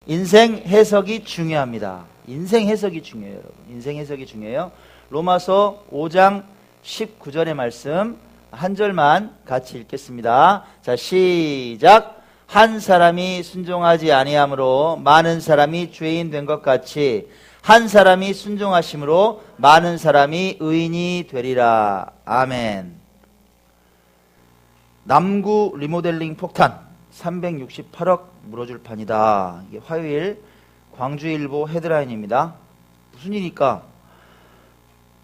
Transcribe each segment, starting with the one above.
인생 해석이 중요합니다. 인생 해석이 중요해요, 여러분. 인생 해석이 중요해요. 로마서 5장 19절의 말씀 한 절만 같이 읽겠습니다. 자, 시작. 한 사람이 순종하지 아니함으로 많은 사람이 죄인 된 것 같이 한 사람이 순종하심으로 많은 사람이 의인이 되리라. 아멘. 남구 리모델링 폭탄 368억 물어줄 판이다. 이게 화요일 광주일보 헤드라인입니다. 무슨 일일까?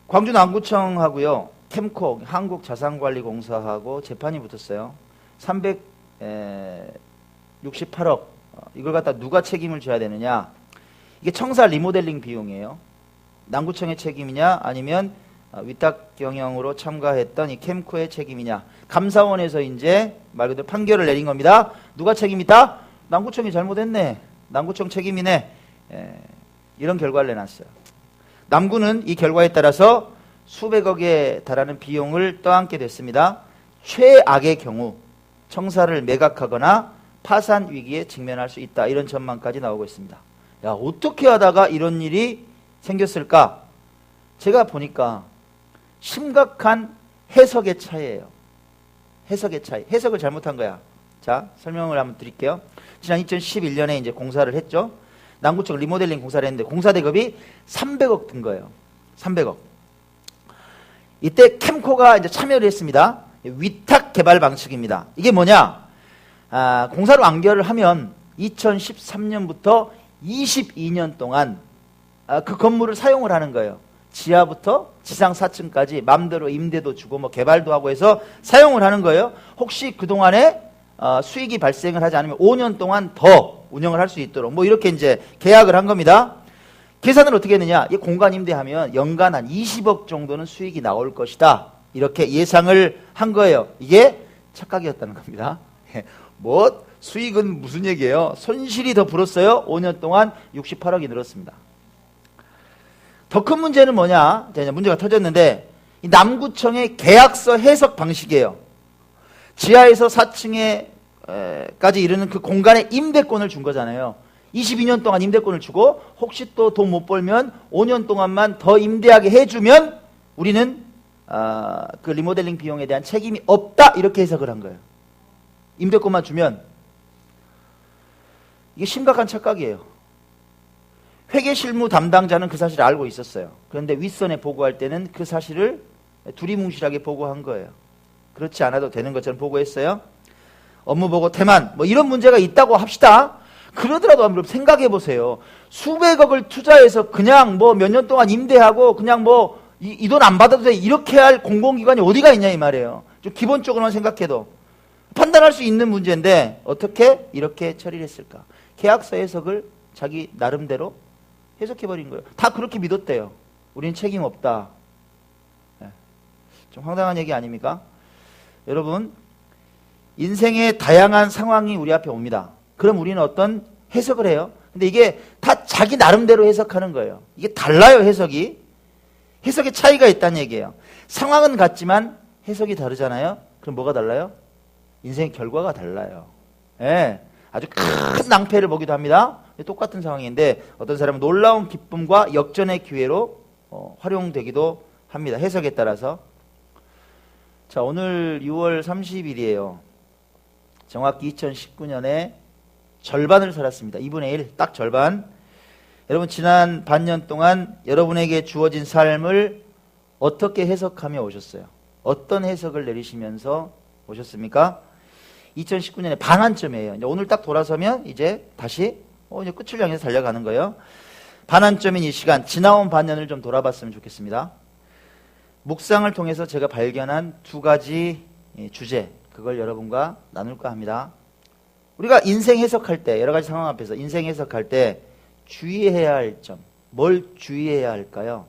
광주 남구청하고요, 캠코 한국자산관리공사하고 재판이 붙었어요. 368억. 이걸 갖다 누가 책임을 져야 되느냐? 이게 청사 리모델링 비용이에요. 남구청의 책임이냐 아니면 위탁 경영으로 참가했던 이 캠코의 책임이냐? 감사원에서 이제 말 그대로 판결을 내린 겁니다. 누가 책임이다? 남구청이 잘못했네. 남구청 책임이네. 이런 결과를 내놨어요. 남구는 이 결과에 따라서 수백억에 달하는 비용을 떠안게 됐습니다. 최악의 경우 청사를 매각하거나 파산 위기에 직면할 수 있다. 이런 전망까지 나오고 있습니다. 야, 어떻게 하다가 이런 일이 생겼을까? 제가 보니까 심각한 해석의 차이예요. 해석의 차이. 해석을 잘못한 거야. 자, 설명을 한번 드릴게요. 지난 2011년에 이제 공사를 했죠. 남구청 리모델링 공사를 했는데 공사 대금이 300억 든 거예요. 300억. 이때 캠코가 이제 참여를 했습니다. 위탁 개발 방식입니다. 이게 뭐냐? 공사로 완결을 하면 2013년부터 22년 동안 그 건물을 사용을 하는 거예요. 지하부터 지상 4층까지 마음대로 임대도 주고 뭐 개발도 하고 해서 사용을 하는 거예요. 혹시 그동안에 수익이 발생을 하지 않으면 5년 동안 더 운영을 할 수 있도록 뭐 이렇게 이제 계약을 한 겁니다. 계산을 어떻게 했느냐? 이 공간 임대하면 연간 한 20억 정도는 수익이 나올 것이다. 이렇게 예상을 한 거예요. 이게 착각이었다는 겁니다. 뭐 수익은 무슨 얘기예요? 손실이 더 불었어요. 5년 동안 68억이 늘었습니다. 더 큰 문제는 뭐냐? 자, 이제 문제가 터졌는데 이 남구청의 계약서 해석 방식이에요. 지하에서 4층에까지 이르는 그 공간에 임대권을 준 거잖아요. 22년 동안 임대권을 주고 혹시 또 돈 못 벌면 5년 동안만 더 임대하게 해주면 우리는 그 리모델링 비용에 대한 책임이 없다. 이렇게 해석을 한 거예요. 임대권만 주면. 이게 심각한 착각이에요. 회계실무 담당자는 그 사실을 알고 있었어요. 그런데 윗선에 보고할 때는 그 사실을 두리뭉실하게 보고한 거예요. 그렇지 않아도 되는 것처럼 보고했어요. 업무보고 태만 뭐 이런 문제가 있다고 합시다. 그러더라도 한번 생각해 보세요. 수백억을 투자해서 그냥 뭐 몇 년 동안 임대하고 그냥 뭐 이 돈 안 받아도 돼 이렇게 할 공공기관이 어디가 있냐 이 말이에요. 좀 기본적으로만 생각해도 판단할 수 있는 문제인데 어떻게 이렇게 처리를 했을까? 계약서 해석을 자기 나름대로 해석해버린 거예요. 다 그렇게 믿었대요. 우리는 책임 없다. 좀 황당한 얘기 아닙니까? 여러분, 인생의 다양한 상황이 우리 앞에 옵니다. 그럼 우리는 어떤 해석을 해요? 근데 이게 다 자기 나름대로 해석하는 거예요. 이게 달라요, 해석이. 해석의 차이가 있다는 얘기예요. 상황은 같지만 해석이 다르잖아요. 그럼 뭐가 달라요? 인생의 결과가 달라요. 예, 아주 큰 낭패를 보기도 합니다. 똑같은 상황인데 어떤 사람은 놀라운 기쁨과 역전의 기회로 활용되기도 합니다. 해석에 따라서. 자, 오늘 6월 30일이에요. 정확히 2019년에 절반을 살았습니다. 2분의 1, 딱 절반. 여러분, 지난 반년 동안 여러분에게 주어진 삶을 어떻게 해석하며 오셨어요? 어떤 해석을 내리시면서 오셨습니까? 2019년에 반환점이에요. 이제 오늘 딱 돌아서면 이제 다시 이제 끝을 향해서 달려가는 거예요. 반환점인 이 시간, 지나온 반년을 좀 돌아봤으면 좋겠습니다. 묵상을 통해서 제가 발견한 두 가지 주제, 그걸 여러분과 나눌까 합니다. 우리가 인생 해석할 때, 여러 가지 상황 앞에서 인생 해석할 때 주의해야 할 점, 뭘 주의해야 할까요?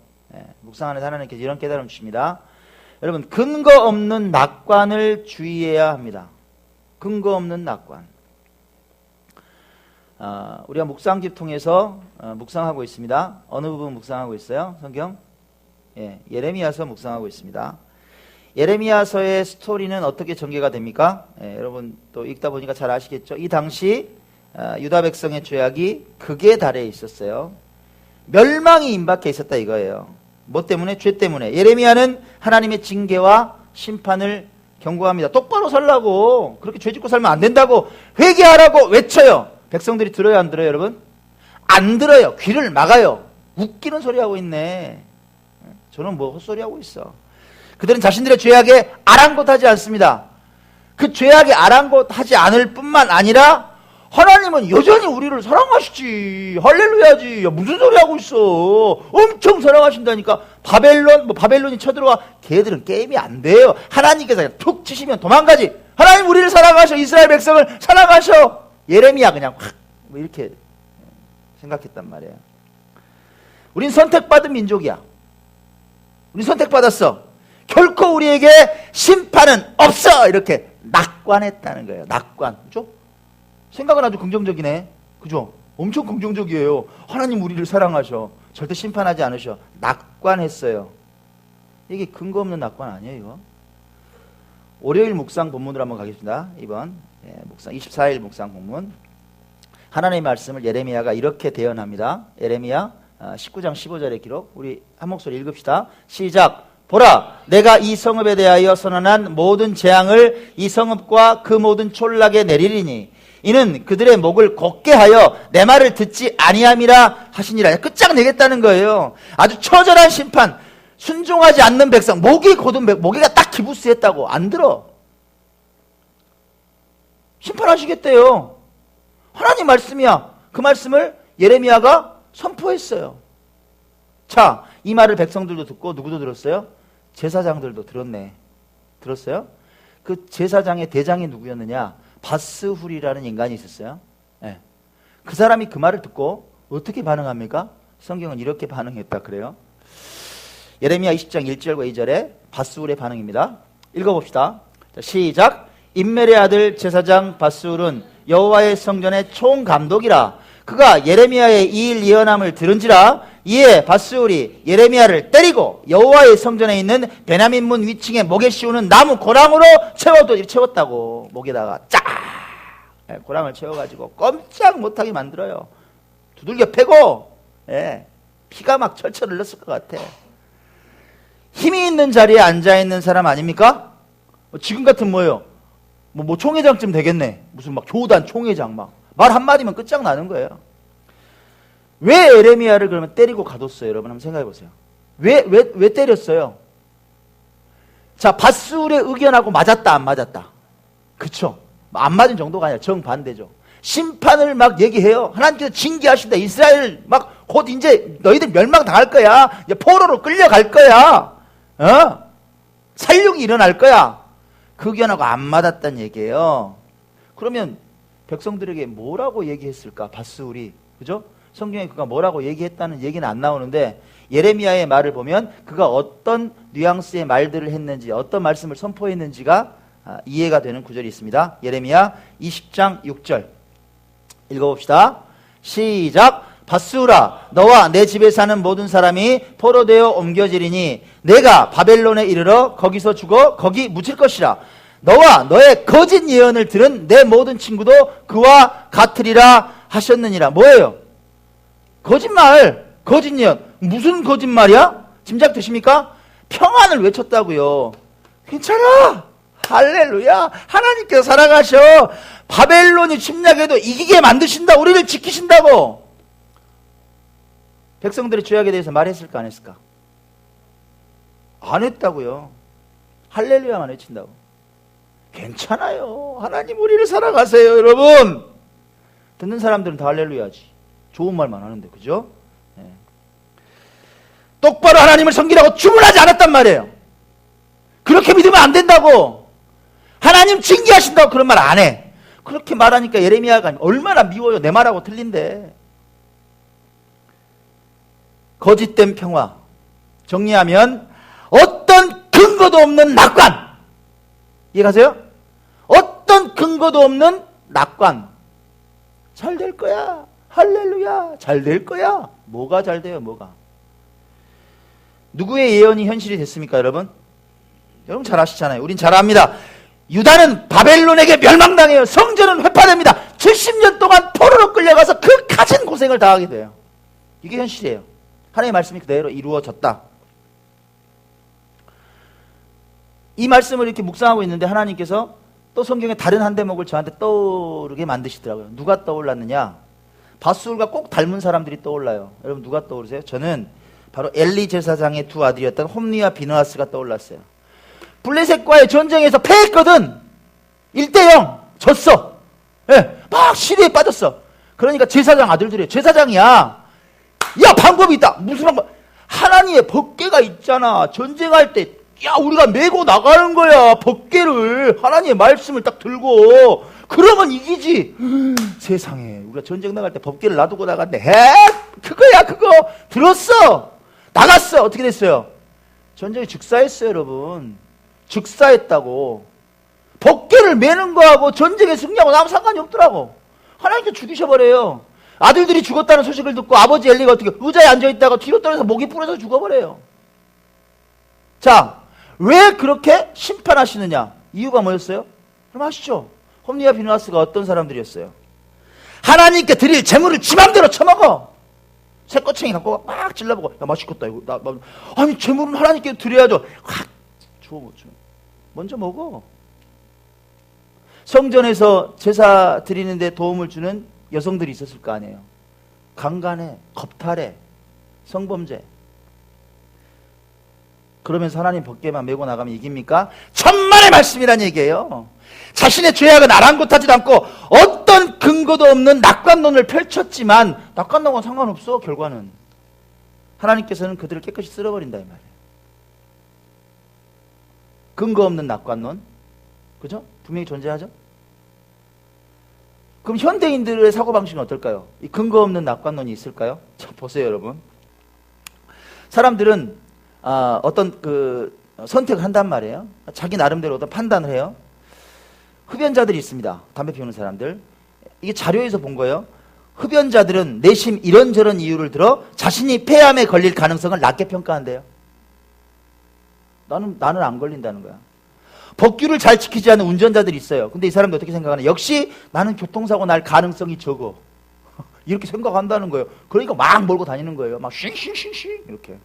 묵상 안에서 하나님께서 이런 깨달음 주십니다. 여러분, 근거 없는 낙관을 주의해야 합니다. 근거 없는 낙관. 우리가 묵상집 통해서 묵상하고 있습니다. 어느 부분 묵상하고 있어요? 성경? 예레미야서 묵상하고 있습니다. 예레미야서의 스토리는 어떻게 전개가 됩니까? 여러분 또 읽다 보니까 잘 아시겠죠? 이 당시 유다 백성의 죄악이 극에 달해 있었어요. 멸망이 임박해 있었다 이거예요. 뭐 때문에? 죄 때문에. 예레미야는 하나님의 징계와 심판을 경고합니다. 똑바로 살라고, 그렇게 죄 짓고 살면 안 된다고 회개하라고 외쳐요. 백성들이 들어요, 안 들어요, 여러분? 안 들어요. 귀를 막아요. 웃기는 소리 하고 있네. 저는 뭐 헛소리 하고 있어. 그들은 자신들의 죄악에 아랑곳하지 않습니다. 그 죄악에 아랑곳하지 않을 뿐만 아니라 하나님은 여전히 우리를 사랑하시지. 할렐루야지. 야, 무슨 소리 하고 있어. 엄청 사랑하신다니까. 바벨론이 쳐들어와. 걔들은 게임이 안 돼요. 하나님께서 그냥 툭 치시면 도망가지. 하나님 우리를 사랑하셔. 이스라엘 백성을 사랑하셔. 예레미야 그냥 확 뭐 이렇게 생각했단 말이에요. 우린 선택받은 민족이야. 우린 선택받았어. 결코 우리에게 심판은 없어. 이렇게 낙관했다는 거예요. 낙관. 그죠? 생각은 아주 긍정적이네. 그죠? 엄청 긍정적이에요. 하나님 우리를 사랑하셔. 절대 심판하지 않으셔. 낙관했어요. 이게 근거 없는 낙관 아니에요, 이거? 월요일 묵상 본문으로 한번 가겠습니다. 이번 묵상 24일 묵상 본문. 하나님의 말씀을 예레미야가 이렇게 대언합니다. 예레미야 19장 15절의 기록. 우리 한 목소리 읽읍시다. 시작. 보라, 내가 이 성읍에 대하여 선언한 모든 재앙을 이 성읍과 그 모든 촌락에 내리리니 이는 그들의 목을 곧게 하여 내 말을 듣지 아니함이라 하시니라. 끝장내겠다는 거예요. 아주 처절한 심판. 순종하지 않는 백성, 목이 곧은 모기가 딱 기부스했다고 안 들어. 심판하시겠대요. 하나님 말씀이야. 그 말씀을 예레미야가 선포했어요. 자, 이 말을 백성들도 듣고 누구도 들었어요? 제사장들도 들었네. 들었어요? 그 제사장의 대장이 누구였느냐? 바스훌이라는 인간이 있었어요. 네. 그 사람이 그 말을 듣고 어떻게 반응합니까? 성경은 이렇게 반응했다 그래요. 예레미야 20장 1절과 2절에 바스훌의 반응입니다. 읽어봅시다. 자, 시작. 임멜의 아들 제사장 바스훌은 여호와의 성전의 총감독이라. 그가 예레미야의 이 일 예언함을 들은지라. 이에 바스훌이 예레미야를 때리고 여호와의 성전에 있는 베냐민 문 위층에 목에 씌우는 나무 고랑으로 채웠다고. 목에다가 쫙 고랑을 채워가지고 꼼짝 못하게 만들어요. 두들겨 패고 피가 막 철철 흘렀을 것 같아. 힘이 있는 자리에 앉아있는 사람 아닙니까? 지금 같은 뭐예요? 뭐 총회장쯤 되겠네. 무슨 막 교단 총회장 말 한마디면 끝장나는 거예요. 왜 예레미야를 그러면 때리고 가뒀어요? 여러분 한번 생각해 보세요. 왜 때렸어요? 자, 바스훌의 의견하고 맞았다 안 맞았다? 그쵸? 안 맞은 정도가 아니라 정반대죠. 심판을 막 얘기해요. 하나님께서 징계하신다. 이스라엘 막 곧 이제 너희들 멸망당할 거야. 이제 포로로 끌려갈 거야. 살육이 일어날 거야. 그 의견하고 안 맞았다는 얘기예요. 그러면 백성들에게 뭐라고 얘기했을까? 바스훌이. 그죠? 성경에 그가 뭐라고 얘기했다는 얘기는 안 나오는데 예레미야의 말을 보면 그가 어떤 뉘앙스의 말들을 했는지, 어떤 말씀을 선포했는지가 이해가 되는 구절이 있습니다. 예레미야 20장 6절 읽어봅시다. 시작. 바스훌아, 너와 내 집에 사는 모든 사람이 포로되어 옮겨지리니 내가 바벨론에 이르러 거기서 죽어 거기 묻힐 것이라. 너와 너의 거짓 예언을 들은 내 모든 친구도 그와 같으리라 하셨느니라. 뭐예요? 거짓말, 거짓 예언. 무슨 거짓말이야? 짐작되십니까? 평안을 외쳤다고요. 괜찮아. 할렐루야. 하나님께서 사랑하셔. 바벨론이 침략해도 이기게 만드신다. 우리를 지키신다고. 백성들의 죄악에 대해서 말했을까 안 했을까? 안 했다고요. 할렐루야만 외친다고. 괜찮아요. 하나님 우리를 사랑하세요. 여러분. 듣는 사람들은 다 할렐루야지. 좋은 말만 하는데, 그죠? 네. 똑바로 하나님을 섬기라고 주문하지 않았단 말이에요. 그렇게 믿으면 안 된다고. 하나님 징계하신다고 그런 말 안 해. 그렇게 말하니까 예레미야가 얼마나 미워요. 내 말하고 틀린데. 거짓된 평화. 정리하면 어떤 근거도 없는 낙관. 이해가세요? 어떤 근거도 없는 낙관. 잘 될 거야. 할렐루야. 잘 될 거야. 뭐가 잘 돼요? 뭐가? 누구의 예언이 현실이 됐습니까, 여러분? 여러분 잘 아시잖아요. 우린 잘 압니다. 유다는 바벨론에게 멸망당해요. 성전은 회파됩니다. 70년 동안 포로로 끌려가서 그 가진 고생을 당하게 돼요. 이게 현실이에요. 하나님의 말씀이 그대로 이루어졌다. 이 말씀을 이렇게 묵상하고 있는데 하나님께서 또 성경의 다른 한 대목을 저한테 떠오르게 만드시더라고요. 누가 떠올랐느냐? 밧술과 꼭 닮은 사람들이 떠올라요. 여러분 누가 떠오르세요? 저는 바로 엘리 제사장의 두 아들이었던 홈리와 비느하스가 떠올랐어요. 블레셋과의 전쟁에서 패했거든. 1대0 졌어. 예, 막 시리에 빠졌어. 그러니까 제사장 아들들이에요. 제사장이야. 야, 방법이 있다. 무슨 방법? 하나님의 법궤가 있잖아. 전쟁할 때 야, 우리가 메고 나가는 거야. 법궤를. 하나님의 말씀을 딱 들고. 그러면 이기지. 세상에. 우리가 전쟁 나갈 때 법궤를 놔두고 나갔는데, 그거야, 그거. 들었어. 나갔어. 어떻게 됐어요? 전쟁이 즉사했어요, 여러분. 즉사했다고. 법궤를 메는 거하고 전쟁에 승리하고 아무 상관이 없더라고. 하나님께 죽이셔버려요. 아들들이 죽었다는 소식을 듣고 아버지 엘리가 어떻게 의자에 앉아있다가 뒤로 떨어져서 목이 부러져서 죽어버려요. 자, 왜 그렇게 심판하시느냐? 이유가 뭐였어요? 그럼 아시죠? 홈리와 비느하스가 어떤 사람들이었어요? 하나님께 드릴 재물을 지 맘대로 처먹어. 새꼬챙이 갖고 막 찔러보고, 야, 맛있겠다 이거. 아니 재물은 하나님께 드려야죠. 확 주워 먹죠. 먼저 먹어. 성전에서 제사 드리는데 도움을 주는 여성들이 있었을 거 아니에요. 강간해, 겁탈해, 성범죄. 그러면서 하나님 법궤만 메고 나가면 이깁니까? 천만의 말씀이란 얘기예요. 자신의 죄악은 아랑곳하지도 않고 어떤 근거도 없는 낙관론을 펼쳤지만 낙관론과 상관없어. 결과는 하나님께서는 그들을 깨끗이 쓸어버린다 이 말이에요. 근거 없는 낙관론, 그죠? 분명히 존재하죠. 그럼 현대인들의 사고방식은 어떨까요? 이 근거 없는 낙관론이 있을까요? 자, 보세요 여러분. 사람들은 어떤 선택을 한단 말이에요. 자기 나름대로 어떤 판단을 해요. 흡연자들이 있습니다. 담배 피우는 사람들. 이게 자료에서 본 거예요. 흡연자들은 내심 이런저런 이유를 들어 자신이 폐암에 걸릴 가능성을 낮게 평가한대요. 나는 안 걸린다는 거야. 법규를 잘 지키지 않는 운전자들이 있어요. 근데 이 사람들 어떻게 생각하냐? 역시 나는 교통사고 날 가능성이 적어. 이렇게 생각한다는 거예요. 그러니까 막 몰고 다니는 거예요. 막 쉥쉥쉥쉥 이렇게.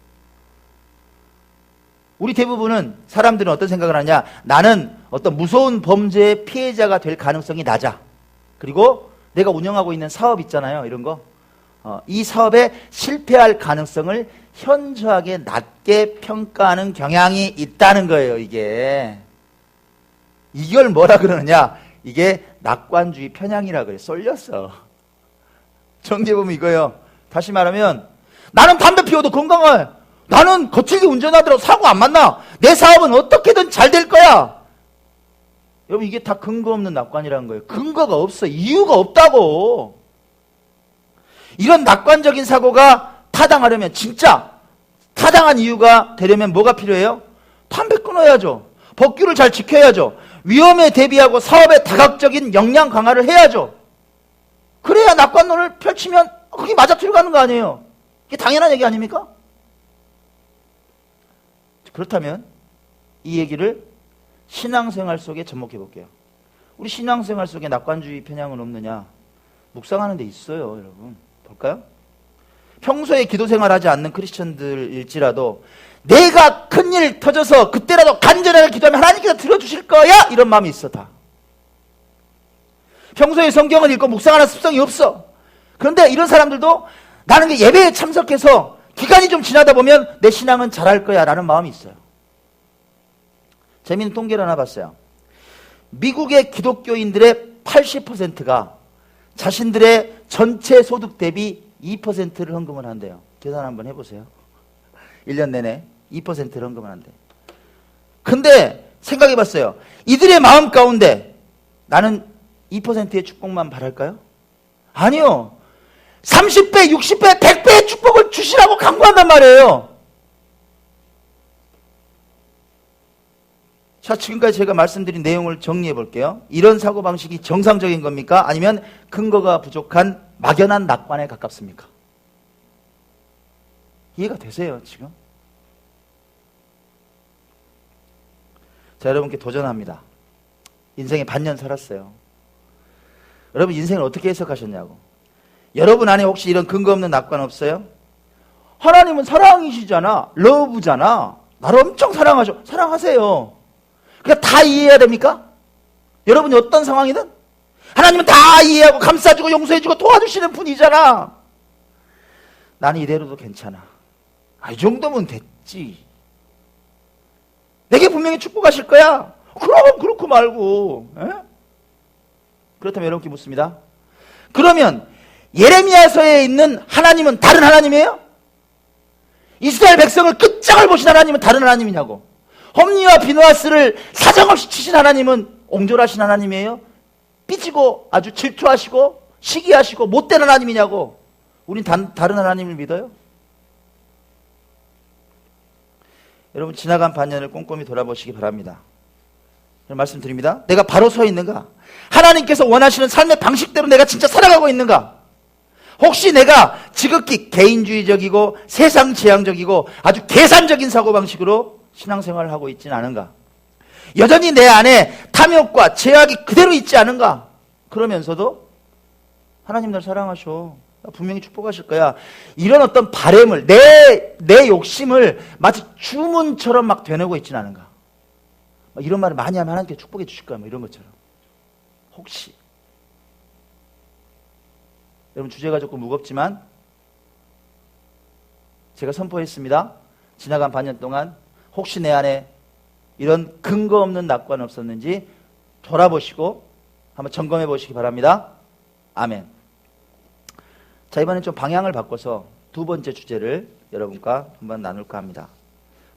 우리 대부분은 사람들은 어떤 생각을 하냐? 나는 어떤 무서운 범죄의 피해자가 될 가능성이 낮아. 그리고 내가 운영하고 있는 사업 있잖아요. 이런 거. 이 사업에 실패할 가능성을 현저하게 낮게 평가하는 경향이 있다는 거예요. 이걸 뭐라 그러느냐? 이게 낙관주의 편향이라 그래. 쏠렸어. 정리해 보면 이거예요. 다시 말하면 나는 담배 피워도 건강해. 나는 거칠게 운전하더라도 사고 안 만나. 내 사업은 어떻게든 잘 될 거야. 여러분 이게 다 근거 없는 낙관이라는 거예요. 근거가 없어. 이유가 없다고. 이런 낙관적인 사고가 타당하려면, 진짜 타당한 이유가 되려면 뭐가 필요해요? 담배 끊어야죠. 법규를 잘 지켜야죠. 위험에 대비하고 사업에 다각적인 역량 강화를 해야죠. 그래야 낙관론을 펼치면 그게 맞아 들어가는 거 아니에요. 이게 당연한 얘기 아닙니까? 그렇다면 이 얘기를 신앙생활 속에 접목해 볼게요. 우리 신앙생활 속에 낙관주의 편향은 없느냐? 묵상하는 데 있어요, 여러분. 볼까요? 평소에 기도생활하지 않는 크리스천들일지라도 내가 큰일 터져서 그때라도 간절하게 기도하면 하나님께서 들어주실 거야! 이런 마음이 있어, 다. 평소에 성경을 읽고 묵상하는 습성이 없어. 그런데 이런 사람들도 나는 예배에 참석해서 기간이 좀 지나다 보면 내 신앙은 잘할 거야 라는 마음이 있어요. 재미있는 통계를 하나 봤어요. 미국의 기독교인들의 80%가 자신들의 전체 소득 대비 2%를 헌금을 한대요. 계산 한번 해보세요. 1년 내내 2%를 헌금을 한대. 근데 생각해봤어요. 이들의 마음 가운데 나는 2%의 축복만 바랄까요? 아니요. 30배, 60배, 100배의 축복을 주시라고 간구한단 말이에요. 자, 지금까지 제가 말씀드린 내용을 정리해 볼게요. 이런 사고방식이 정상적인 겁니까? 아니면 근거가 부족한 막연한 낙관에 가깝습니까? 이해가 되세요, 지금? 자, 여러분께 도전합니다. 인생에 반년 살았어요. 여러분 인생을 어떻게 해석하셨냐고. 여러분 안에 혹시 이런 근거 없는 낙관 없어요? 하나님은 사랑이시잖아. 러브잖아. 나를 엄청 사랑하셔. 사랑하세요. 그러니까 다 이해해야 됩니까? 여러분이 어떤 상황이든 하나님은 다 이해하고 감싸주고 용서해주고 도와주시는 분이잖아. 나는 이대로도 괜찮아. 이 정도면 됐지. 내게 분명히 축복하실 거야. 그럼 그렇고 말고. 에? 그렇다면 여러분께 묻습니다. 그러면 예레미야서에 있는 하나님은 다른 하나님이에요? 이스라엘 백성을 끝장을 보신 하나님은 다른 하나님이냐고. 홈리와 비누아스를 사정없이 치신 하나님은 옹졸하신 하나님이에요? 삐지고 아주 질투하시고 시기하시고 못된 하나님이냐고. 우린 다른 하나님을 믿어요? 여러분 지나간 반년을 꼼꼼히 돌아보시기 바랍니다. 말씀드립니다. 내가 바로 서 있는가? 하나님께서 원하시는 삶의 방식대로 내가 진짜 살아가고 있는가? 혹시 내가 지극히 개인주의적이고 세상지향적이고 아주 계산적인 사고방식으로 신앙생활을 하고 있지는 않은가? 여전히 내 안에 탐욕과 죄악이 그대로 있지 않은가? 그러면서도 하나님 날 사랑하셔. 분명히 축복하실 거야. 이런 어떤 바램을 내 욕심을 마치 주문처럼 막 되뇌고 있지는 않은가? 이런 말을 많이 하면 하나님께 축복해 주실 거야. 이런 것처럼. 혹시 여러분 주제가 조금 무겁지만 제가 선포했습니다. 지나간 반년 동안 혹시 내 안에 이런 근거 없는 낙관 없었는지 돌아보시고 한번 점검해 보시기 바랍니다. 아멘. 자, 이번엔 좀 방향을 바꿔서 두 번째 주제를 여러분과 한번 나눌까 합니다.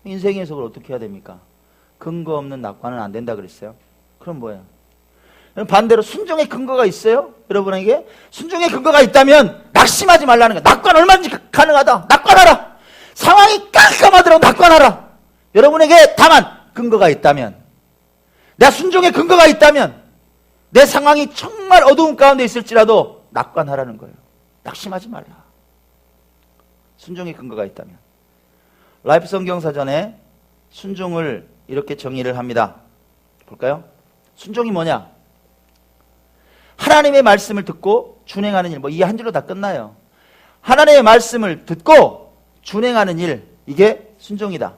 인생의 해석을 어떻게 해야 됩니까? 근거 없는 낙관은 안 된다 그랬어요. 그럼 뭐예요? 반대로 순종의 근거가 있어요? 여러분에게 순종의 근거가 있다면 낙심하지 말라는 거야. 낙관 얼마든지 가능하다. 낙관하라. 상황이 깜깜하더라도 낙관하라. 여러분에게 다만 근거가 있다면, 내 순종의 근거가 있다면, 내 상황이 정말 어두운 가운데 있을지라도 낙관하라는 거예요. 낙심하지 말라. 순종의 근거가 있다면. 라이프 성경사전에 순종을 이렇게 정의를 합니다. 볼까요? 순종이 뭐냐? 하나님의 말씀을 듣고 준행하는 일. 이 한 줄로 다 끝나요. 하나님의 말씀을 듣고 준행하는 일. 이게 순종이다.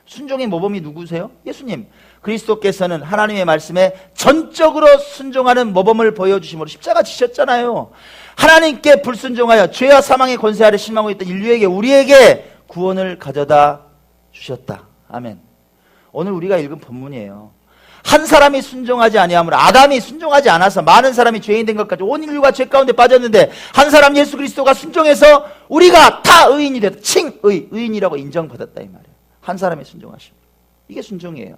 순종의 모범이 누구세요? 예수님. 그리스도께서는 하나님의 말씀에 전적으로 순종하는 모범을 보여주심으로 십자가 지셨잖아요. 하나님께 불순종하여 죄와 사망의 권세 아래 실망하고 있던 인류에게, 우리에게 구원을 가져다 주셨다. 아멘. 오늘 우리가 읽은 본문이에요. 한 사람이 순종하지 아니하므로, 아담이 순종하지 않아서 많은 사람이 죄인 된 것까지 온 인류가 죄 가운데 빠졌는데, 한 사람 예수 그리스도가 순종해서 우리가 다 의인이 됐다. 칭의, 의인이라고 인정받았다 이 말이에요. 한 사람이 순종하심. 이게 순종이에요.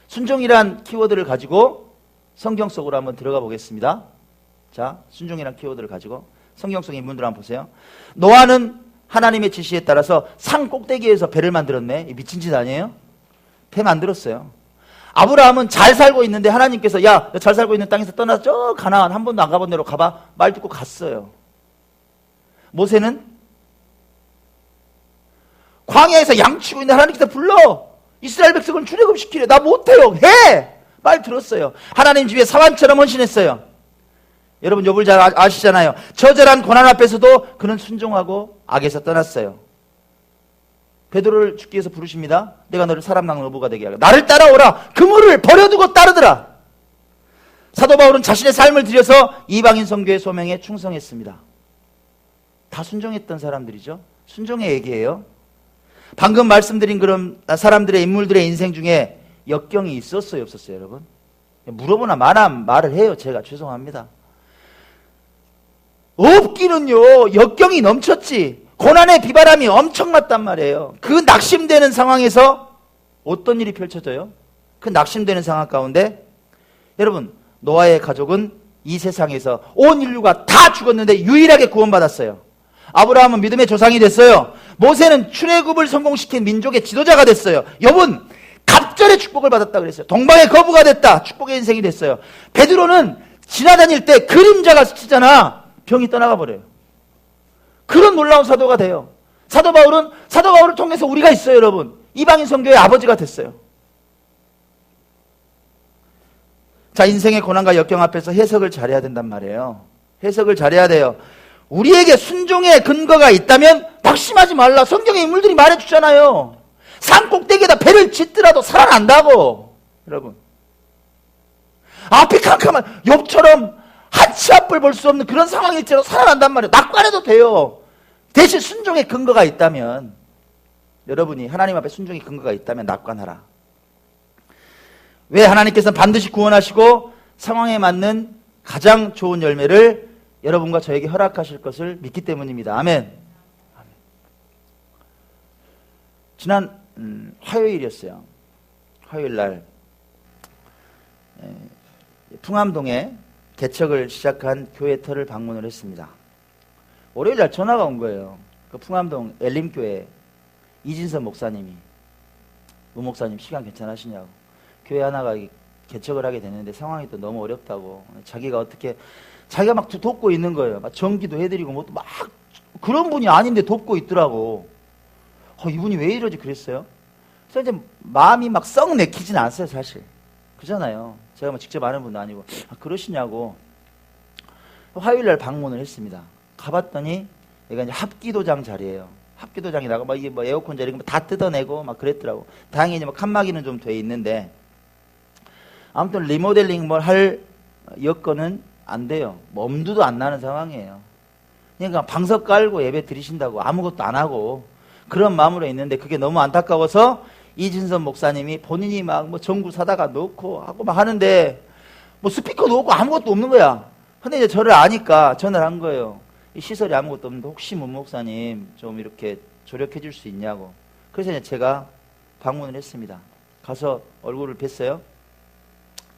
순종이란 키워드를 가지고 성경 속으로 한번 들어가 보겠습니다. 자, 순종이란 키워드를 가지고 성경 속 인물들 한번 보세요. 노아는 하나님의 지시에 따라서 산 꼭대기에서 배를 만들었네. 미친 짓 아니에요? 배 만들었어요. 아브라함은 잘 살고 있는데 하나님께서 야, 잘 살고 있는 땅에서 떠나서 저 가나안 한 번도 안 가본 데로 가봐. 말 듣고 갔어요. 모세는 광야에서 양치고 있는 하나님께서 불러 이스라엘 백성을 출애굽시키래. 나 못해요. 해! 말 들었어요. 하나님 집에 사환처럼 헌신했어요. 여러분 욥을 잘 아시잖아요. 처절한 고난 앞에서도 그는 순종하고 악에서 떠났어요. 베드로를 주께서 부르십니다. 내가 너를 사람 낚는 어부가 되게 하겠다. 나를 따라오라. 그물을 버려두고 따르더라. 사도 바울은 자신의 삶을 들여서 이방인 선교의 소명에 충성했습니다. 다 순종했던 사람들이죠. 순종의 얘기예요. 방금 말씀드린 그런 사람들의 인물들의 인생 중에 역경이 있었어요, 없었어요, 여러분? 물어보나 마나 말을 해요. 제가 죄송합니다. 없기는요. 역경이 넘쳤지. 고난의 비바람이 엄청났단 말이에요. 그 낙심되는 상황에서 어떤 일이 펼쳐져요? 그 낙심되는 상황 가운데 여러분, 노아의 가족은 이 세상에서 온 인류가 다 죽었는데 유일하게 구원받았어요. 아브라함은 믿음의 조상이 됐어요. 모세는 출애굽을 성공시킨 민족의 지도자가 됐어요. 욥은 갑절의 축복을 받았다 그랬어요. 동방의 거부가 됐다. 축복의 인생이 됐어요. 베드로는 지나다닐 때 그림자가 스치잖아. 병이 떠나가 버려요. 그런 놀라운 사도가 돼요. 사도 바울을 통해서 우리가 있어요, 여러분. 이방인 선교의 아버지가 됐어요. 자, 인생의 고난과 역경 앞에서 해석을 잘해야 된단 말이에요. 해석을 잘해야 돼요. 우리에게 순종의 근거가 있다면 낙심하지 말라. 성경의 인물들이 말해주잖아요. 산 꼭대기에다 배를 짓더라도 살아난다고. 여러분, 앞이 캄캄한 욥처럼 한 치 앞을 볼 수 없는 그런 상황일지라도 살아난단 말이에요. 낙관해도 돼요. 대신 순종의 근거가 있다면, 여러분이 하나님 앞에 순종의 근거가 있다면 낙관하라. 왜 하나님께서는 반드시 구원하시고 상황에 맞는 가장 좋은 열매를 여러분과 저에게 허락하실 것을 믿기 때문입니다. 아멘. 지난 화요일이었어요. 화요일 날 풍암동에 개척을 시작한 교회 터를 방문을 했습니다. 월요일 날 전화가 온 거예요. 그 풍암동 엘림교회 이진선 목사님이, 우 목사님 시간 괜찮으시냐고, 교회 하나가 개척을 하게 됐는데 상황이 또 너무 어렵다고, 자기가 막 돕고 있는 거예요. 막 전기도 해드리고 뭐 막 그런 분이 아닌데 돕고 있더라고. 이분이 왜 이러지 그랬어요. 그래서 이제 마음이 막 썩 내키진 않았어요, 사실. 그잖아요. 제가 뭐 직접 아는 분도 아니고. 그러시냐고. 화요일 날 방문을 했습니다. 가봤더니 여기가 이제 합기도장 자리예요. 합기도장에다가 막 이게 뭐 에어컨 자리 다 뜯어내고 막 그랬더라고. 다행히 이제 뭐 칸막이는 좀 돼 있는데, 아무튼 리모델링 뭘 할 여건은 안 돼요. 뭐 엄두도 안 나는 상황이에요. 그러니까 방석 깔고 예배 드리신다고 아무것도 안 하고 그런 마음으로 있는데, 그게 너무 안타까워서 이진선 목사님이 본인이 막 뭐 전구 사다가 놓고 하고 막 하는데, 뭐 스피커 놓고 아무것도 없는 거야. 근데 이제 저를 아니까 전화를 한 거예요. 이 시설이 아무것도 없는데 혹시 문 목사님 좀 이렇게 조력해 줄 수 있냐고. 그래서 이제 제가 방문을 했습니다. 가서 얼굴을 뵀어요.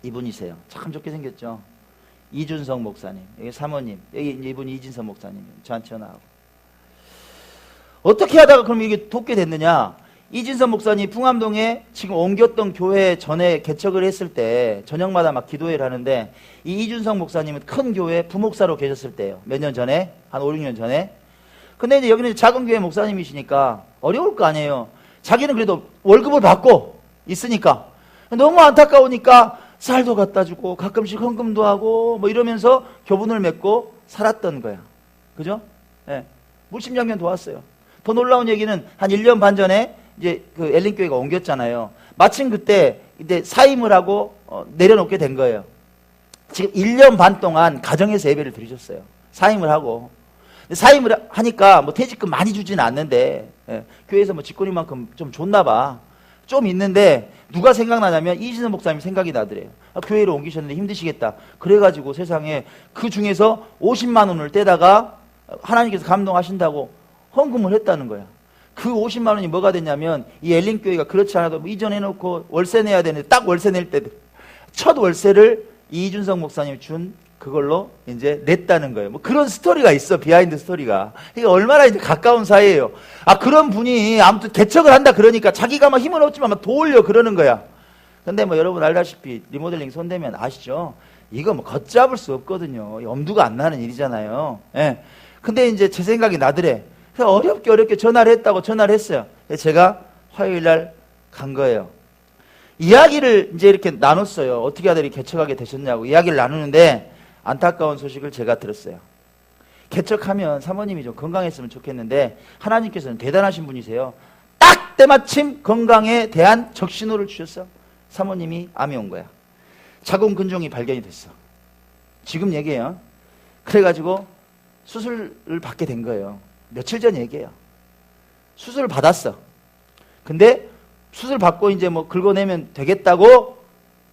이분이세요. 참 좋게 생겼죠. 이준성 목사님, 여기 사모님, 여기 이제 이분이 이진선 목사님, 저한테 전화하고. 어떻게 하다가 그럼 이게 돕게 됐느냐? 이진선 목사님 풍암동에 지금 옮겼던 교회 전에 개척을 했을 때 저녁마다 막 기도회를 하는데, 이 이준성 목사님은 큰 교회 부목사로 계셨을 때예요. 몇 년 전에, 한 5, 6년 전에. 근데 이제 여기는 작은 교회 목사님이시니까 어려울 거 아니에요. 자기는 그래도 월급을 받고 있으니까 너무 안타까우니까 쌀도 갖다 주고 가끔씩 헌금도 하고 뭐 이러면서 교분을 맺고 살았던 거야. 그죠? 예. 물심양면 도왔어요. 더 놀라운 얘기는 한 1년 반 전에 이제 그 엘린교회가 옮겼잖아요. 마침 그때 이제 사임을 하고 내려놓게 된 거예요. 지금 1년 반 동안 가정에서 예배를 드리셨어요. 사임을 하고. 사임을 하니까 뭐 퇴직금 많이 주지는 않는데, 예, 교회에서 뭐 직권인만큼 좀 줬나 봐. 좀 있는데 누가 생각나냐면 이진선 목사님이 생각이 나더래요. 교회로 옮기셨는데 힘드시겠다. 그래가지고 세상에 그 중에서 50만 원을 떼다가 하나님께서 감동하신다고 헌금을 했다는 거야. 그 50만 원이 뭐가 됐냐면, 이 엘린교회가 그렇지 않아도 뭐 이전해놓고 월세 내야 되는데 딱 월세 낼 때 첫 월세를 이준성 목사님이 준 그걸로 이제 냈다는 거예요. 뭐 그런 스토리가 있어, 비하인드 스토리가. 이게 얼마나 이제 가까운 사이예요. 그런 분이 아무튼 개척을 한다 그러니까 자기가 막 힘은 없지만 막 도우려 그러는 거야. 근데 뭐 여러분 알다시피 리모델링 손대면 아시죠? 이거 뭐 걷잡을 수 없거든요. 엄두가 안 나는 일이잖아요. 예. 근데 이제 제 생각이 나더래. 그래서 어렵게 전화를 했다고 전화를 했어요. 제가 화요일 날 간 거예요. 이야기를 이제 이렇게 나눴어요. 어떻게 하더니 개척하게 되셨냐고 이야기를 나누는데, 안타까운 소식을 제가 들었어요. 개척하면 사모님이 좀 건강했으면 좋겠는데 하나님께서는 대단하신 분이세요. 딱 때마침 건강에 대한 적신호를 주셨어. 사모님이 암이 온 거야. 자궁 근종이 발견이 됐어. 지금 얘기해요. 그래가지고 수술을 받게 된 거예요. 며칠 전 얘기예요. 수술을 받았어. 근데 수술 받고 이제 뭐 긁어내면 되겠다고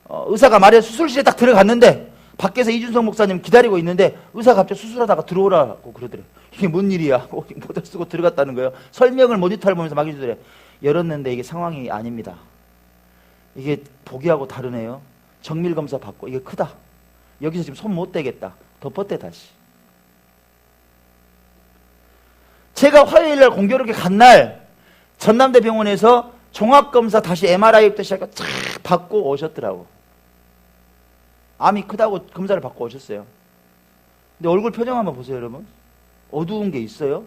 의사가 말해 수술실에 딱 들어갔는데, 밖에서 이준성 목사님 기다리고 있는데 의사가 갑자기 수술하다가 들어오라고 그러더래. 이게 뭔 일이야? 모자 쓰고 들어갔다는 거예요. 설명을 모니터를 보면서 막 해주더래. 열었는데 이게 상황이 아닙니다. 이게 보기하고 다르네요. 정밀검사 받고 이게 크다. 여기서 지금 손 못 대겠다. 덮었대 다시. 제가 화요일날 공교롭게 간 날 전남대병원에서 종합검사 다시 MRI부터 시작해서 쫙 받고 오셨더라고. 암이 크다고 검사를 받고 오셨어요. 근데 얼굴 표정 한번 보세요, 여러분. 어두운 게 있어요?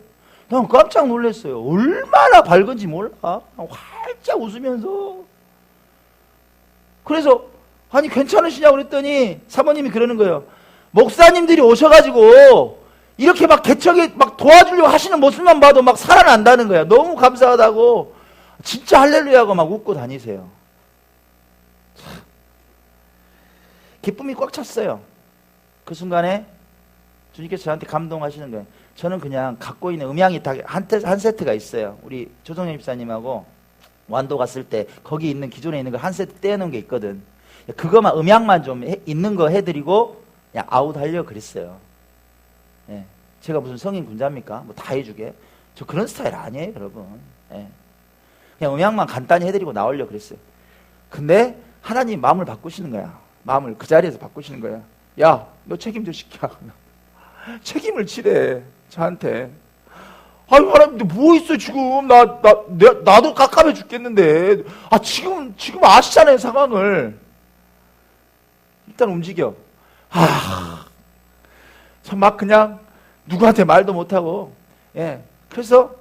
난 깜짝 놀랐어요. 얼마나 밝은지 몰라. 활짝 웃으면서. 그래서 아니 괜찮으시냐고 그랬더니 사모님이 그러는 거예요. 목사님들이 오셔가지고 이렇게 막 개척에 막 도와주려고 하시는 모습만 봐도 막 살아난다는 거야. 너무 감사하다고 진짜 할렐루야고 막 웃고 다니세요. 참. 기쁨이 꽉 찼어요. 그 순간에 주님께서 저한테 감동하시는 거예요. 저는 그냥 갖고 있는 음향이 다 한 세트가 있어요. 우리 조성현 집사님하고 완도 갔을 때 거기 있는 기존에 있는 걸 한 세트 떼어놓은 게 있거든. 그거만 음향만 좀 있는 거 해드리고 그냥 아웃 하려고 그랬어요. 예. 제가 무슨 성인 군자입니까? 뭐 다 해주게. 저 그런 스타일 아니에요, 여러분. 예. 그냥 음향만 간단히 해드리고 나오려고 그랬어요. 근데 하나님 마음을 바꾸시는 거야. 마음을 그 자리에서 바꾸시는 거야. 야, 너 책임 좀 시켜. 책임을 지래, 저한테. 아유, 하나님, 뭐 있어, 지금. 나도 깝깝해 죽겠는데. 아, 지금 아시잖아요, 상황을. 일단 움직여. 참 막 그냥 누구한테 말도 못하고, 예. 그래서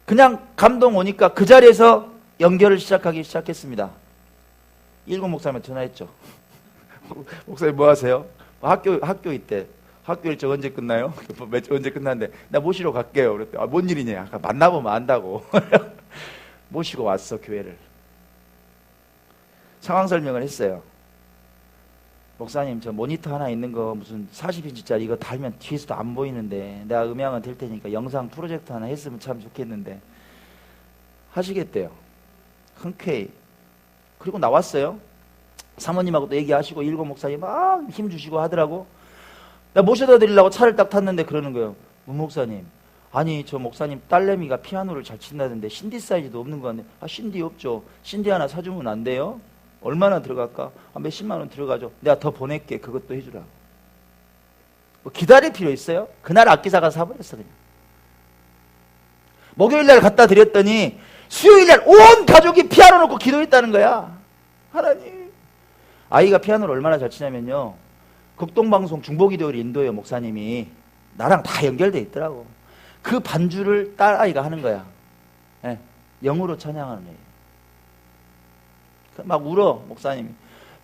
그냥 감동 오니까 그 자리에서 연결을 시작했습니다. 일곱 목사님한테 전화했죠. 목사님 뭐 하세요? 학교 있대. 학교 일정 언제 끝나요? 언제 끝났는데 나 모시러 갈게요. 그랬더니 뭔 일이냐? 아까 만나보면 안다고. 모시고 왔어, 교회를. 상황 설명을 했어요. 목사님, 저 모니터 하나 있는 거 무슨 40인치짜리 이거 달면 뒤에서도 안 보이는데 내가 음향은 될 테니까 영상 프로젝트 하나 했으면 참 좋겠는데 하시겠대요. 흔쾌히. 그리고 나왔어요. 사모님하고도 얘기하시고 일곱 목사님 막 힘주시고 하더라고. 나 모셔다 드리려고 차를 딱 탔는데 그러는 거예요. 문 목사님, 아니 저 목사님 딸내미가 피아노를 잘 친다던데 신디사이즈도 없는 거 같네. 아, 신디 없죠. 신디 하나 사주면 안 돼요? 얼마나 들어갈까? 몇십만 원 들어가죠. 내가 더 보낼게. 그것도 해주라. 뭐 기다릴 필요 있어요? 그날 악기사가 사버렸어 그냥. 목요일날 갖다 드렸더니 수요일날 온 가족이 피아노 놓고 기도했다는 거야. 하나님. 아이가 피아노를 얼마나 잘 치냐면요, 극동방송 중보기도를 인도해요. 목사님이 나랑 다 연결돼 있더라고. 그 반주를 딸아이가 하는 거야. 예, 영으로 찬양하는 애예요. 막 울어. 목사님이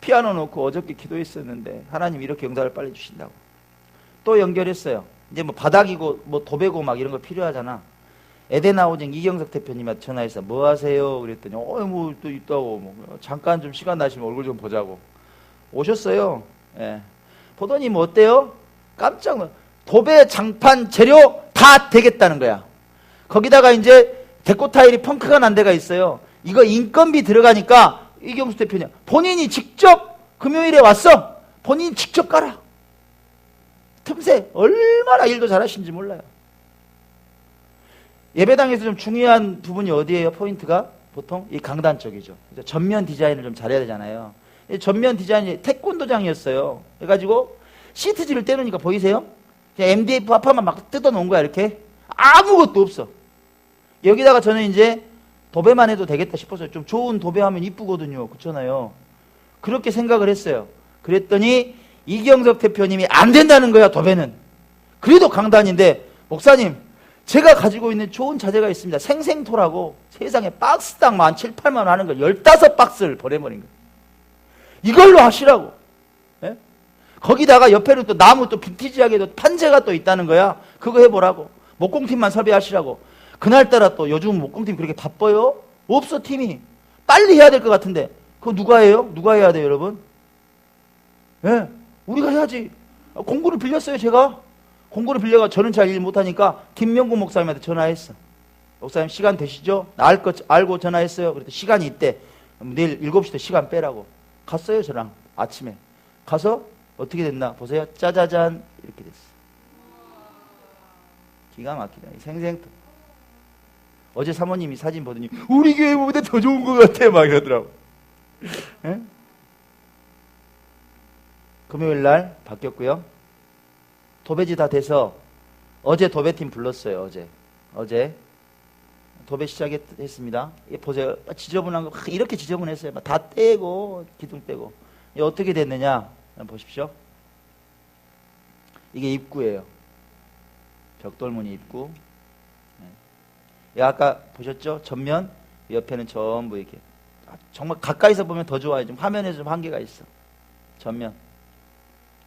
피아노 놓고 어저께 기도했었는데 하나님 이렇게 응답을 빨리 주신다고. 또 연결했어요. 이제 뭐 바닥이고 뭐 도배고 막 이런 거 필요하잖아. 에덴아우징 이경석 대표님한테 전화해서 뭐 하세요? 그랬더니 뭐 또 있다고. 뭐 잠깐 좀 시간 나시면 얼굴 좀 보자고 오셨어요. 예. 보더니 뭐 어때요? 깜짝 놀라. 도배 장판 재료 다 되겠다는 거야. 거기다가 이제 데코 타일이 펑크가 난 데가 있어요. 이거 인건비 들어가니까 이경수 대표님 본인이 직접 금요일에 왔어. 본인이 직접 가라. 틈새 얼마나 일도 잘하시는지 몰라요. 예배당에서 좀 중요한 부분이 어디예요? 포인트가 보통 이 강단 쪽이죠. 그래서 전면 디자인을 좀 잘해야 되잖아요. 전면 디자인이 태권도장이었어요. 그래가지고 시트지를 떼놓으니까 보이세요? 그냥 MDF 합판만 막 뜯어놓은 거야. 이렇게 아무것도 없어. 여기다가 저는 이제 도배만 해도 되겠다 싶어서 좀 좋은 도배하면 이쁘거든요. 그렇잖아요. 그렇게 생각을 했어요. 그랬더니 이경석 대표님이 안 된다는 거야. 도배는. 그래도 강단인데 목사님 제가 가지고 있는 좋은 자재가 있습니다. 생생토라고 세상에 박스당 17,000~18,000원 하는 걸 15박스를 보내버린 거예요. 이걸로 하시라고. 예? 거기다가 옆에는 또 나무 또 빈티지하게도 판재가 또 있다는 거야. 그거 해보라고. 목공팀만 섭외하시라고. 그날따라 또 요즘 목공팀 그렇게 바빠요? 없어 팀이. 빨리 해야 될 것 같은데 그거 누가 해요? 누가 해야 돼요 여러분? 예, 우리가 해야지. 공구를 빌렸어요 제가. 공구를 빌려가 저는 잘 일 못하니까 김명구 목사님한테 전화했어. 목사님 시간 되시죠? 나 알고 전화했어요. 그랬더니 시간이 있대. 내일 7시 때 시간 빼라고. 갔어요 저랑 아침에. 가서 어떻게 됐나 보세요. 짜자잔 이렇게 됐어. 기가 막히다. 생생토. 어제 사모님이 사진 보더니 우리 교회보다 더 좋은 것 같아 막 이러더라고. 예? 금요일날 바뀌었고요. 도배지 다 돼서 어제 도배팀 불렀어요. 어제 도배 시작했습니다. 보세요. 지저분한 거 이렇게 지저분했어요. 다 떼고 기둥 빼고. 어떻게 됐느냐 보십시오. 이게 입구예요. 벽돌무늬 입구. 아까 보셨죠? 전면 옆에는 전부 이렇게. 정말 가까이서 보면 더 좋아요. 좀 화면에 좀 한계가 있어. 전면.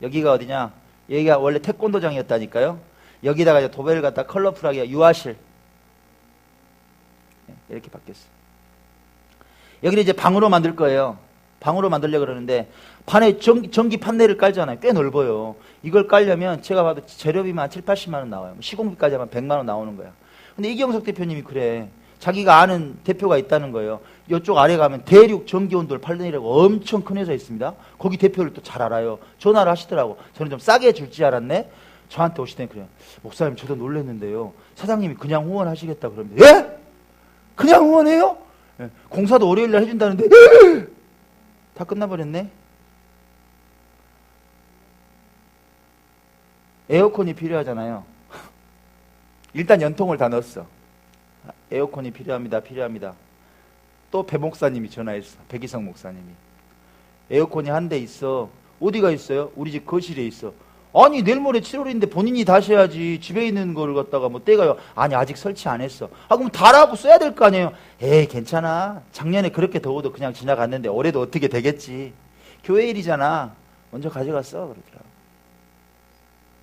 여기가 어디냐? 여기가 원래 태권도장이었다니까요. 여기다가 이제 도배를 갖다 컬러풀하게 유아실. 이렇게 바뀌었어요. 여기를 이제 방으로 만들 거예요. 방으로 만들려고 그러는데 판에 전기 판넬을 깔잖아요. 꽤 넓어요. 이걸 깔려면 제가 봐도 재료비만 한 7, 80만 원 나와요. 시공비까지 하면 100만 원 나오는 거야. 근데 이경석 대표님이 그래. 자기가 아는 대표가 있다는 거예요. 이쪽 아래 가면 대륙 전기온돌 팔던이라고 엄청 큰 회사 있습니다. 거기 대표를 또 잘 알아요. 전화를 하시더라고. 저는 좀 싸게 줄 줄 알았네. 저한테 오시더니 그래요. 목사님 저도 놀랐는데요. 사장님이 그냥 후원하시겠다 그러는데 예? 그냥 후원해요? 예. 공사도 월요일날 해준다는데 예! 다 끝나버렸네. 에어컨이 필요하잖아요. 일단 연통을 다 넣었어. 에어컨이 필요합니다. 또 배 목사님이 전화했어. 백이성 목사님이. 에어컨이 한 대 있어. 어디가 있어요? 우리 집 거실에 있어. 아니 내일 모레 7월인데 본인이 다셔야지. 집에 있는 거를 갖다가 뭐 떼가요. 아니 아직 설치 안 했어. 아 그럼 달라고 써야 될 거 아니에요. 에이 괜찮아. 작년에 그렇게 더워도 그냥 지나갔는데 올해도 어떻게 되겠지. 교회 일이잖아. 먼저 가져갔어. 그러더라고.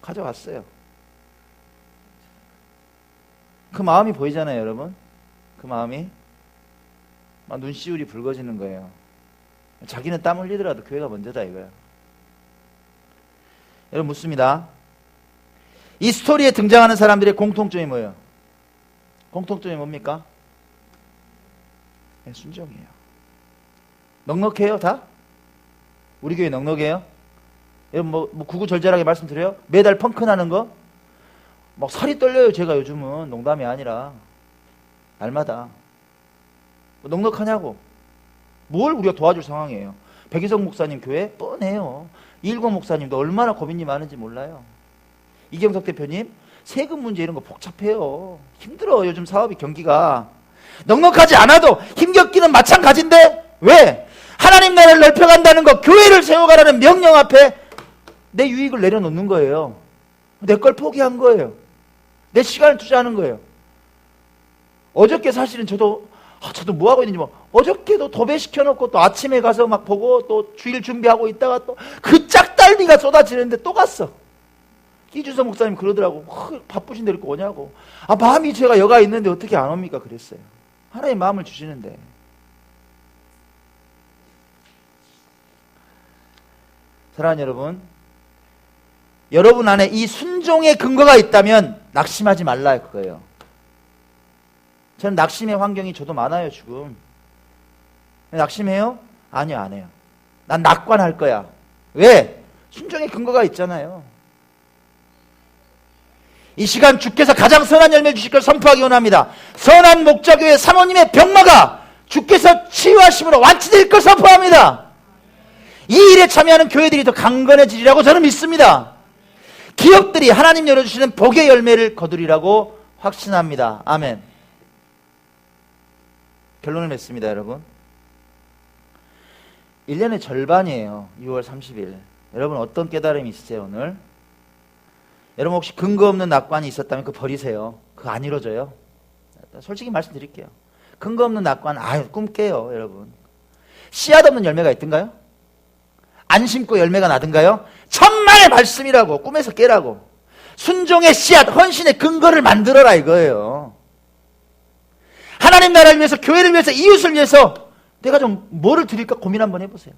가져왔어요. 그 마음이 보이잖아요 여러분. 그 마음이 막 눈시울이 붉어지는 거예요. 자기는 땀 흘리더라도 교회가 먼저다 이거야. 여러분 묻습니다. 이 스토리에 등장하는 사람들의 공통점이 뭐예요? 공통점이 뭡니까? 네, 순종이에요. 넉넉해요 다? 우리 교회 넉넉해요? 여러분 뭐 구구절절하게 말씀드려요? 매달 펑크 나는 거? 막 살이 떨려요 제가 요즘은. 농담이 아니라 날마다. 뭐 넉넉하냐고. 뭘 우리가 도와줄 상황이에요. 백이성 목사님 교회 뻔해요. 이일권 목사님도 얼마나 고민이 많은지 몰라요. 이경석 대표님 세금 문제 이런 거 복잡해요. 힘들어 요즘 사업이 경기가. 넉넉하지 않아도 힘겹기는 마찬가지인데 왜? 하나님 나라를 넓혀간다는 거, 교회를 세워가라는 명령 앞에 내 유익을 내려놓는 거예요. 내 걸 포기한 거예요. 내 시간을 투자하는 거예요. 어저께 사실은 저도 뭐하고 있는지 어저께도 도배시켜놓고 또 아침에 가서 막 보고 또 주일 준비하고 있다가 또 그 짝달비가 쏟아지는데 또 갔어. 이준서 목사님 그러더라고. 바쁘신데 이렇게 오냐고. 마음이 제가 여가 있는데 어떻게 안 옵니까? 그랬어요. 하나님 마음을 주시는데. 사랑하는 여러분, 여러분 안에 이 순종의 근거가 있다면 낙심하지 말라 그거예요. 저는 낙심의 환경이 저도 많아요 지금. 낙심해요? 아니요 안 해요. 난 낙관할 거야. 왜? 순종의 근거가 있잖아요. 이 시간 주께서 가장 선한 열매를 주실 걸 선포하기 원합니다. 선한 목자교회 사모님의 병마가 주께서 치유하심으로 완치될 걸 선포합니다. 이 일에 참여하는 교회들이 더 강건해지리라고 저는 믿습니다. 기업들이 하나님 열어주시는 복의 열매를 거두리라고 확신합니다. 아멘. 결론을 맺습니다 여러분. 1년의 절반이에요. 6월 30일. 여러분 어떤 깨달음이 있으세요 오늘? 여러분 혹시 근거 없는 낙관이 있었다면 그거 버리세요. 그거 안 이루어져요. 솔직히 말씀드릴게요. 근거 없는 낙관 꿈 깨요 여러분. 씨앗 없는 열매가 있던가요? 안 심고 열매가 나던가요? 천만의 말씀이라고. 꿈에서 깨라고. 순종의 씨앗, 헌신의 근거를 만들어라 이거예요. 하나님 나라를 위해서, 교회를 위해서, 이웃을 위해서 내가 좀 뭐를 드릴까 고민 한번 해보세요.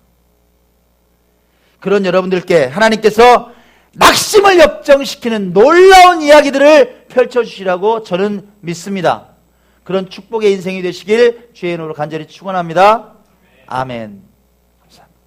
그런 여러분들께 하나님께서 낙심을 역정시키는 놀라운 이야기들을 펼쳐주시라고 저는 믿습니다. 그런 축복의 인생이 되시길 주의 이름으로 간절히 축원합니다. 아멘.